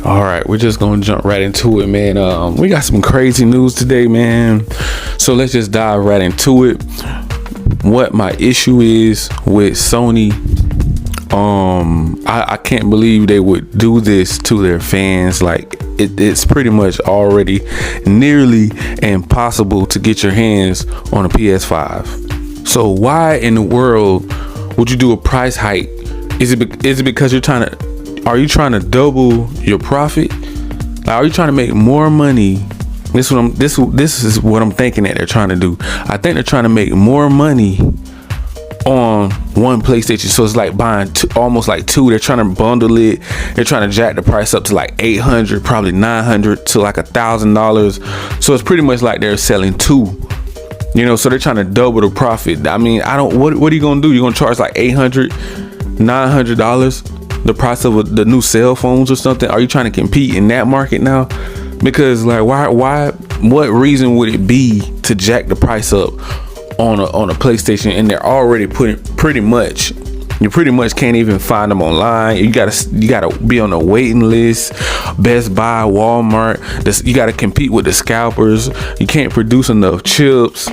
All right, we're just gonna jump right into it, man. We got some crazy news today, man. So let's just dive right into it. What my issue is with Sony, I can't believe they would do this to their fans. Like it's pretty much already nearly impossible to get your hands on a PS5. So why in the world would you do a price hike? Is it because are you trying to double your profit? Like, are you trying to make more money? This is what I'm thinking that they're trying to do. I think they're trying to make more money on one PlayStation. So it's like buying almost like two. They're trying to bundle it. They're trying to jack the price up to like $800, probably $900 to like $1,000. So it's pretty much like they're selling two. So they're trying to double the profit. I mean, what are you gonna do? You're gonna charge like $800, $900? The price of the new cell phones or something? Are you trying to compete in that market now? Because like why what reason would it be to jack the price up on a PlayStation, and they're already pretty much can't even find them online. You gotta be on a waiting list. Best Buy, Walmart, you gotta compete with the scalpers. You can't produce enough chips.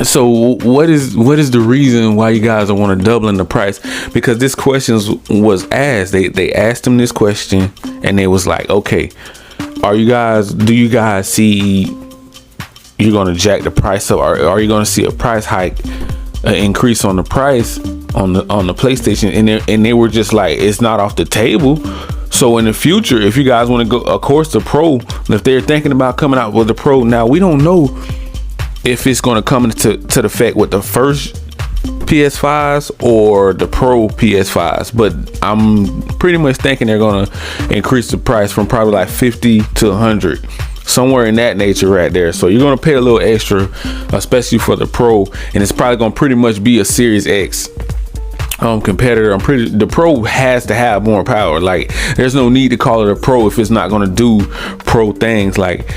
So what is the reason why you guys are want to doubling the price? Because this question was asked. They asked them this question, and they was like, okay, do you guys see you're gonna jack the price up? Or are you gonna see a price hike, an increase on the price on the PlayStation? And they were just like, it's not off the table. So in the future, if you guys want to go, of course, the Pro, if they're thinking about coming out with the Pro, now we don't know if it's going to come into the effect with the first PS5s or the Pro PS5s, but I'm pretty much thinking they're going to increase the price from probably like 50 to 100, somewhere in that nature right there. So you're going to pay a little extra, especially for the Pro, and it's probably going to pretty much be a Series X competitor. The Pro has to have more power. Like, there's no need to call it a Pro if it's not going to do Pro things. Like,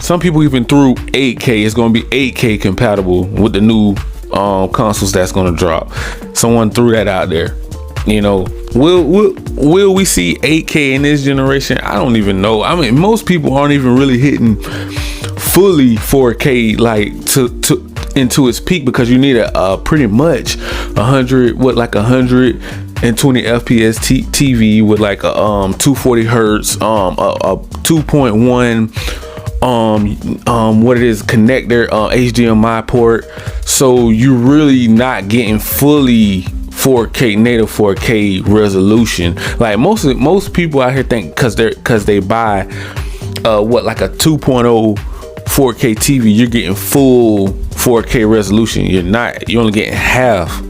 some people even threw 8K. It's going to be 8K compatible with the new consoles that's going to drop. Someone threw that out there. Will we see 8K in this generation? I don't even know. I mean, most people aren't even really hitting fully 4K like into its peak, because you need a pretty much 120 FPS TV with like a 240 hertz, a 2.1 what it is, connector, HDMI port. So you're really not getting fully 4K, native 4K resolution. Like most people out here think because they buy like a 2.0 4K TV, you're getting full 4K resolution. You're only getting half.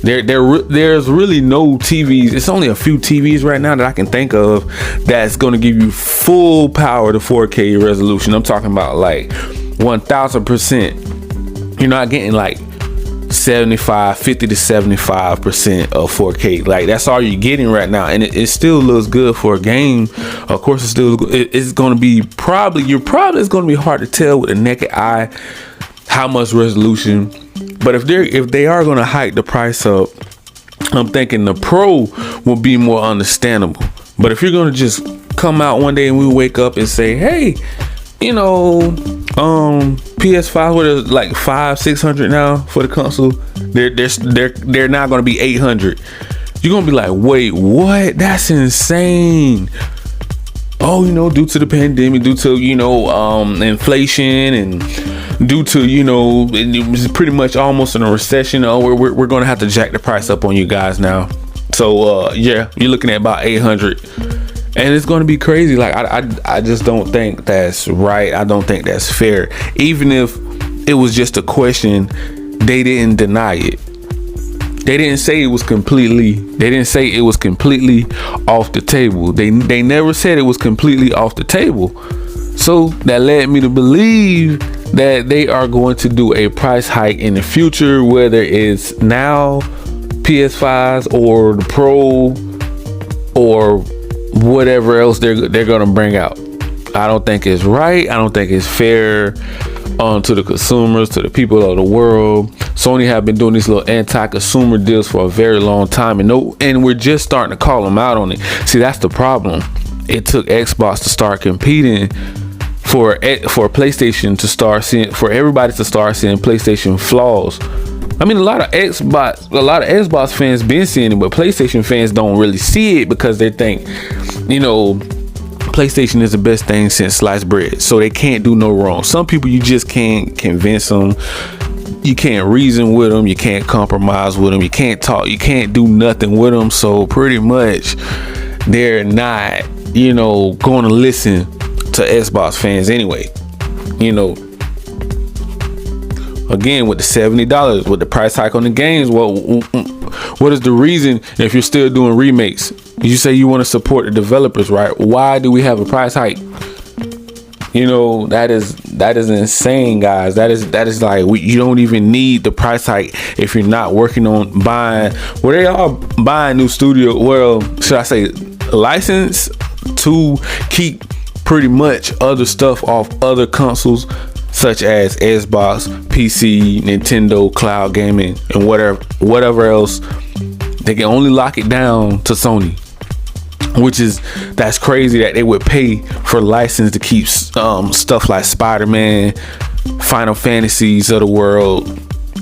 There's really no TVs. It's only a few TVs right now that I can think of that's going to give you full power to 4K resolution. I'm talking about like 1000%. You're not getting like 50 to 75% of 4K. Like, that's all you're getting right now, and it still looks good for a game. Of course, it's going to be it's going to be hard to tell with the naked eye how much resolution. But if they are going to hike the price up, I'm thinking the Pro will be more understandable. But if you're going to just come out one day and we wake up and say, hey, PS5, what is like $500-600 now for the console? They're not going to be $800. You're going to be like, wait, what? That's insane. Oh, due to the pandemic, due to inflation, and due to it was pretty much almost in a recession. We're going to have to jack the price up on you guys now. So yeah, you're looking at about $800. And it's going to be crazy. Like, I just don't think that's right. I don't think that's fair. Even if it was just a question, they didn't deny it. They didn't say it was completely off the table. They never said it was completely off the table. So that led me to believe that they are going to do a price hike in the future, whether it's now PS5s or the Pro or whatever else they're gonna bring out. I don't think it's right. I don't think it's fair to the consumers, to the people of the world. Sony have been doing these little anti-consumer deals for a very long time, and we're just starting to call them out on it. See, that's the problem. it took Xbox to start competing for PlayStation to start seeing, for everybody to start seeing PlayStation flaws. I mean, a lot of Xbox fans been seeing it, but PlayStation fans don't really see it because they think, you know, PlayStation is the best thing since sliced bread, so they can't do no wrong. Some people, you just can't convince them. You can't reason with them. You can't compromise with them. You can't talk. You can't do nothing with them. So pretty much, they're not, you know, going to listen to Xbox fans anyway. You know, again, with the $70, with the price hike on the games, what is the reason if you're still doing remakes? You say you want to support the developers, right? Why do we have a price hike? You know, that is insane, guys. That is like, you don't even need the price hike if you're not working on buying. Well, they are buying new studio. Well, should I say license to keep pretty much other stuff off other consoles, such as Xbox, PC, Nintendo, cloud gaming, and whatever else. They can only lock it down to Sony, that's crazy that they would pay for license to keep stuff like Spider-Man, Final Fantasies of the world,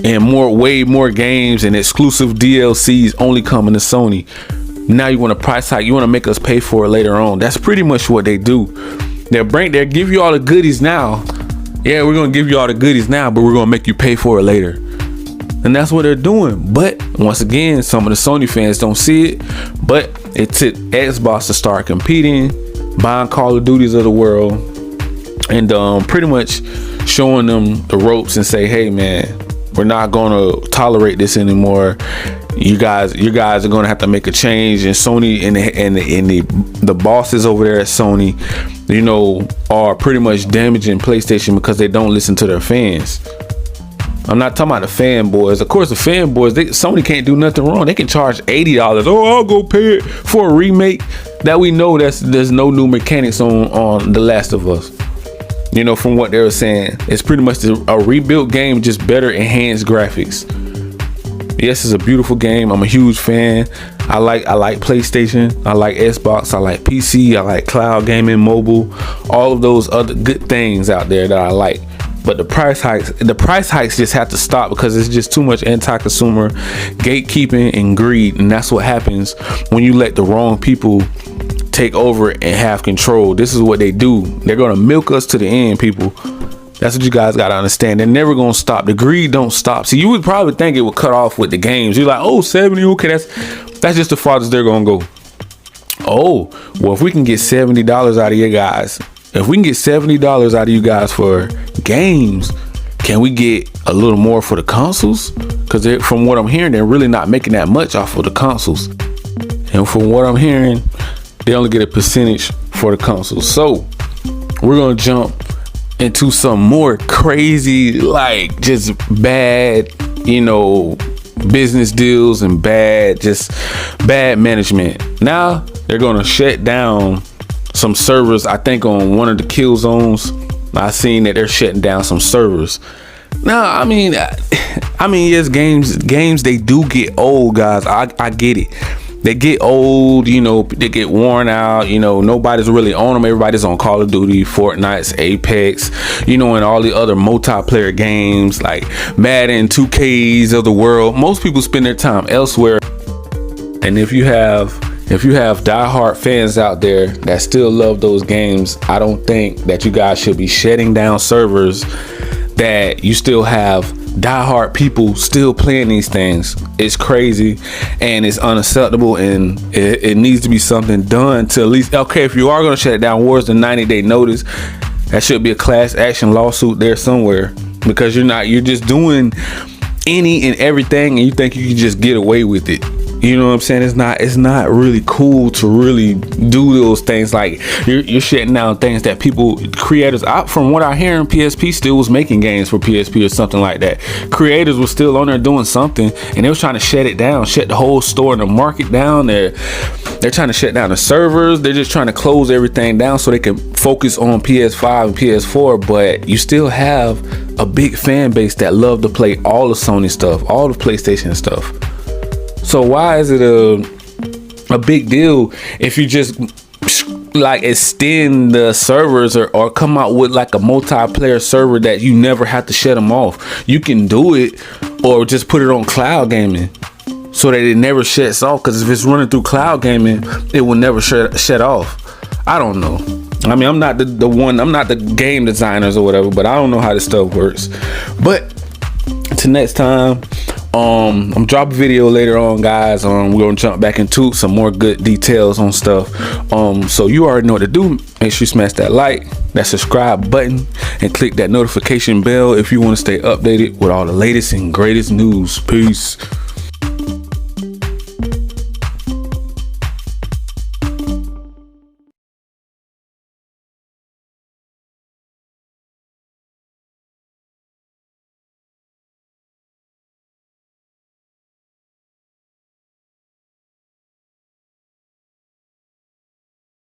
and way more games and exclusive DLCs only coming to Sony. Now you want to price hike, you want to make us pay for it later on. That's pretty much what they do. They'll give you all the goodies now. Yeah, we're gonna give you all the goodies now, but we're gonna make you pay for it later. And that's what they're doing. But once again, some of the Sony fans don't see it, but it took Xbox to start competing, buying Call of Duties of the world, and pretty much showing them the ropes and say, hey man, we're not gonna tolerate this anymore. You guys are gonna have to make a change. And Sony and the bosses over there at Sony, you know, are pretty much damaging PlayStation because they don't listen to their fans. I'm not talking about the fanboys. Of course, the fanboys, Sony can't do nothing wrong. They can charge $80. Oh, I'll go pay it for a remake that we know there's no new mechanics on The Last of Us. You know, from what they were saying, it's pretty much a rebuilt game, just better enhanced graphics. Yes, it's a beautiful game. I'm a huge fan. I like PlayStation. I like Xbox. I like PC. I like cloud gaming, mobile, all of those other good things out there that I like. But the price hikes just have to stop because it's just too much anti-consumer gatekeeping and greed, and that's what happens when you let the wrong people take over and have control. This is what they do. They're gonna milk us to the end, people. That's what you guys gotta understand. They're never gonna stop. The greed don't stop. See, you would probably think it would cut off with the games. You're like, oh, 70, okay, that's just the farthest they're gonna go. Oh, well, if we can get $70 out of you guys, if we can get $70 out of you guys for games, can we get a little more for the consoles? Because from what I'm hearing, they're really not making that much off of the consoles. And from what I'm hearing, they only get a percentage for the consoles. So we're gonna jump into some more crazy, like just bad, you know, business deals and bad management. Now they're gonna shut down some servers. I think on one of the kill zones, I seen that they're shutting down some servers. Now, I mean, yes, games they do get old, guys. I get it. They get old, you know, they get worn out, you know, nobody's really on them. Everybody's on Call of Duty, Fortnite's, Apex, you know, and all the other multiplayer games like Madden, 2Ks of the world. Most people spend their time elsewhere. And if you have diehard fans out there that still love those games, I don't think that you guys should be shutting down servers that you still have diehard people still playing these things. It's crazy and it's unacceptable, and it needs to be something done to at least, okay, if you are going to shut it down, where's the 90-day notice? That should be a class action lawsuit there somewhere, because you're just doing any and everything and you think you can just get away with it. You know what I'm saying? It's not really cool to really do those things. Like you're shutting down things that creators, from what I hear, PSP still was making games for PSP or something like that. Creators were still on there doing something, and they were trying to shut it down, shut the whole store and the market down. They're trying to shut down the servers. They're just trying to close everything down so they can focus on PS5 and PS4. But you still have a big fan base that love to play all the Sony stuff, all the PlayStation stuff. So why is it a big deal if you just like extend the servers or come out with like a multiplayer server that you never have to shut them off. You can do it, or just put it on cloud gaming so that it never shuts off, because if it's running through cloud gaming, it will never shut off. I don't know. I mean, I'm not the one, I'm not the game designers or whatever, but I don't know how this stuff works. But till next time, I'm dropping a video later on, guys. We're gonna jump back into some more good details on stuff. So you already know what to do. Make sure you smash that like, that subscribe button, and click that notification bell if you want to stay updated with all the latest and greatest news. Peace.